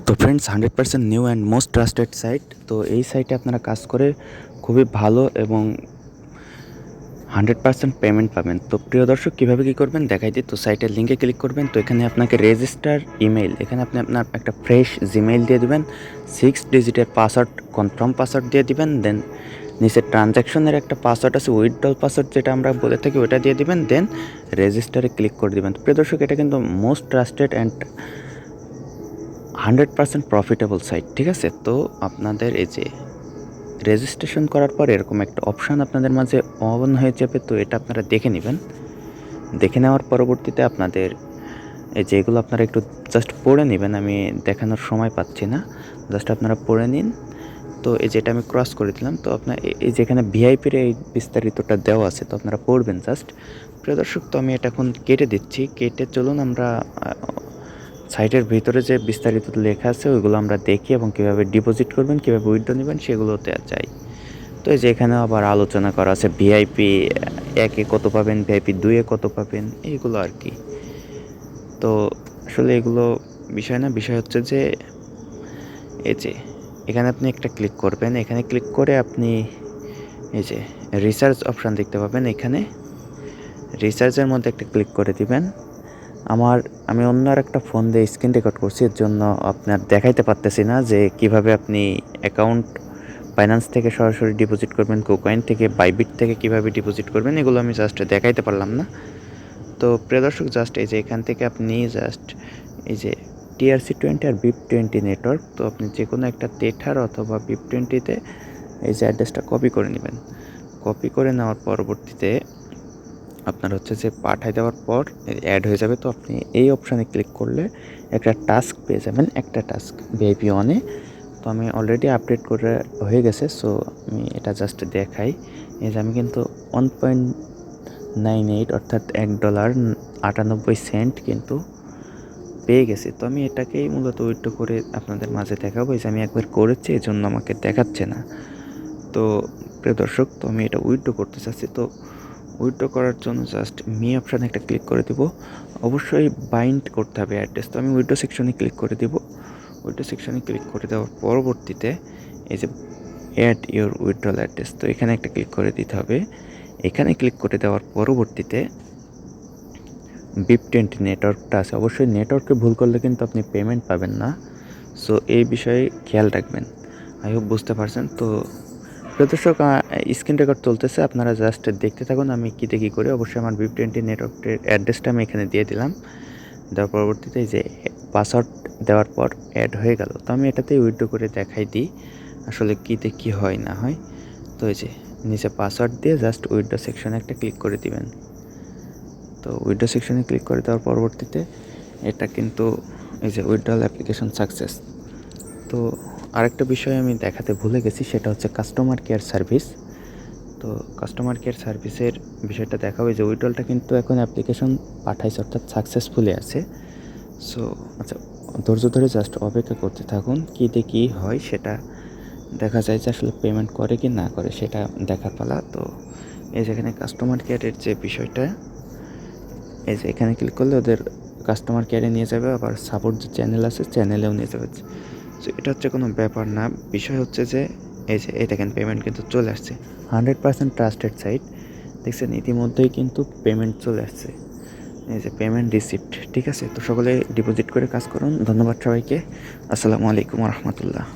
তো friends 100% new and most trusted site. তো এই সাইটে আপনারা কাজ করে খুবই ভালো এবং 100% পেমেন্ট পাবেন। তো প্রিয় দর্শক কীভাবে কী করবেন দেখাই দিই। তো সাইটের লিঙ্কে ক্লিক করবেন। তো এখানে আপনাকে রেজিস্টার ইমেইল, এখানে আপনি আপনার একটা ফ্রেশ জিমেইল দিয়ে দিবেন, 6 ডিজিটের পাসওয়ার্ড কনফার্ম পাসওয়ার্ড দিয়ে দিবেন। দেন নিচে ট্রানজ্যাকশনের একটা পাসওয়ার্ড আছে, উইথড্রল পাসওয়ার্ড যেটা আমরা বলে থাকি, ওটা দিয়ে দিবেন। দেন রেজিস্টারে ক্লিক করে দিবেন। প্রিয় দর্শক এটা কিন্তু most trusted and 100% profitable site, ঠিক আছে। তো আপনাদের এই যে রেজিস্ট্রেশন করার পর এরকম একটা অপশান আপনাদের মাঝে অন হয়ে যাবে। তো এটা আপনারা দেখে নেবেন। দেখে নেওয়ার পরবর্তীতে আপনাদের এই যে এগুলো আপনারা একটু জাস্ট পড়ে নেবেন, আমি দেখানোর সময় পাচ্ছি না, জাস্ট আপনারা পড়ে নিন। তো এই যেটা আমি ক্রস করে দিলাম। তো আপনার এই যেখানে ভিআইপির এই বিস্তারিতটা দেওয়া আছে, তো আপনারা পড়বেন জাস্ট। প্রিয় দর্শক তো আমি এটা এখন কেটে দিচ্ছি। কেটে চলুন আমরা সাইটের ভিতরে যে বিস্তারিত লেখা আছে ওইগুলো আমরা দেখি এবং কীভাবে ডিপোজিট করবেন, কীভাবে উইথড্র নেবেন সেগুলোতে যাই। তো এই যে এখানে আবার আলোচনা করা আছে ভিআইপি 1-এ কত পাবেন, ভিআইপি 2-এ কত পাবেন, এইগুলো আর কি। তো আসলে এগুলো বিষয় না, বিষয় হচ্ছে যে এই যে এখানে আপনি একটা ক্লিক করবেন। এখানে ক্লিক করে আপনি এই যে রিসার্চ অপশান দেখতে পাবেন। এখানে রিসার্চের মধ্যে একটা ক্লিক করে দিবেন। আমি অন্য আর একটা ফোন দিয়ে স্ক্রিন রেকর্ড করছি, এর জন্য আপনার দেখাইতে পারতেছি না যে কিভাবে আপনি অ্যাকাউন্ট বাইন্যান্স থেকে সরাসরি ডিপোজিট করবেন, কুকয়েন থেকে, বাইবিট থেকে কিভাবে ডিপোজিট করবেন, এগুলো আমি জাস্ট দেখাইতে পারলাম না। তো প্রিয় দর্শক জাস্ট এই যে এখান থেকে আপনি জাস্ট এই যে TRC20 আর BIP20 নেটওয়ার্ক, তো আপনি যে কোনো একটা টেথার অথবা BIP20-তে এই যে অ্যাড্রেসটা কপি করে নেবেন। কপি করে নেওয়ার পরবর্তীতে আপনার হচ্ছে যে পাঠাই দেওয়ার পর অ্যাড হয়ে যাবে। তো আপনি এই অপশানে ক্লিক করলে একটা টাস্ক পেয়ে যাবেন, একটা টাস্ক ভিআইপি 1-এ। তো আমি অলরেডি আপডেট করে হয়ে গেছে। সো আমি এটা জাস্ট দেখাই। এই যে আমি কিন্তু 1.98 অর্থাৎ $1.98 কিন্তু পেয়ে গেছি। তো আমি এটাকেই মূলত উইথড্র করে আপনাদের মাঝে দেখাবো। এই যে আমি একবার করেছি, এই জন্য আমাকে দেখাচ্ছে না। তো প্রিয় দর্শক তো আমি এটা উইথড্র করতে চাচ্ছি। তো উইথড্র করার জন্য জাস্ট মি অপশানে একটা ক্লিক করে দিব। অবশ্যই বাইন্ড করতে হবে অ্যাড্রেস। তো আমি উইথড্র সেকশনে ক্লিক করে দিব। উইথড্র সেকশনে ক্লিক করে দেওয়ার পরবর্তীতে এই যে অ্যাড ইউর উইথড্রল অ্যাড্রেস, তো এখানে একটা ক্লিক করে দিতে হবে। এখানে ক্লিক করে দেওয়ার পরবর্তীতে BIP20 নেটওয়ার্কটা আছে, অবশ্যই নেটওয়ার্কে ভুল করলে কিন্তু আপনি পেমেন্ট পাবেন না। সো এই বিষয়ে খেয়াল রাখবেন। আই হোপ বুঝতে পারছেন। তো প্রিয় দর্শক স্ক্রিন রেকর্ড চলতেছে, আপনারা জাস্ট দেখতে থাকুন আমি কী করি। অবশ্যই আমার BIP20 নেটওয়ার্কের অ্যাড্রেসটা আমি এখানে দিয়ে দিলাম। দেওয়ার পরবর্তীতে এই যে পাসওয়ার্ড দেওয়ার পর অ্যাড হয়ে গেল। তো আমি এটাতেই উইথড্র করে দেখাই দিই আসলে কী হয় না হয়। তো এই যে নিচে পাসওয়ার্ড দিয়ে জাস্ট উইথড্র সেকশনে একটা ক্লিক করে দিবেন। তো উইথড্র সেকশনে ক্লিক করে দেওয়ার পরবর্তীতে এটা কিন্তু এই যে উইথড্রল অ্যাপ্লিকেশন সাকসেস। তো আরেকটা বিষয় আমি দেখাতে ভুলে গেছি, সেটা হচ্ছে কাস্টমার কেয়ার সার্ভিস। তো কাস্টমার কেয়ার সার্ভিসের বিষয়টা দেখাবো। যে উইথড্রলটা কিন্তু এখন অ্যাপ্লিকেশন পাঠাইছে অর্থাৎ সাকসেসফুলি আছে। সো আচ্ছা, ধৈর্য ধরে জাস্ট অপেক্ষা করতে থাকুন, কী হয় সেটা দেখা যায় যে আসলে পেমেন্ট করে কি না করে সেটা দেখার পালা। তো এই যেখানে কাস্টমার কেয়ারের যে বিষয়টা, এই যে এখানে ক্লিক করলে ওদের কাস্টমার কেয়ারে নিয়ে যাবে, আবার সাপোর্ট যে চ্যানেল আছে চ্যানেলেও নিয়ে যাবে। সো এটা হচ্ছে কোনো ব্যাপার না, বিষয় হচ্ছে যে এই যে এই দেখেন পেমেন্ট কিন্তু চলে আসছে। 100% ট্রাস্টেড সাইট, দেখছেন ইতিমধ্যেই কিন্তু পেমেন্ট চলে আসছে। এই যে পেমেন্ট রিসিপ্ট, ঠিক আছে। তো সকলে ডিপোজিট করে কাজ করুন। ধন্যবাদ সবাইকে। আসসালামু আলাইকুম রহমতুল্লাহ।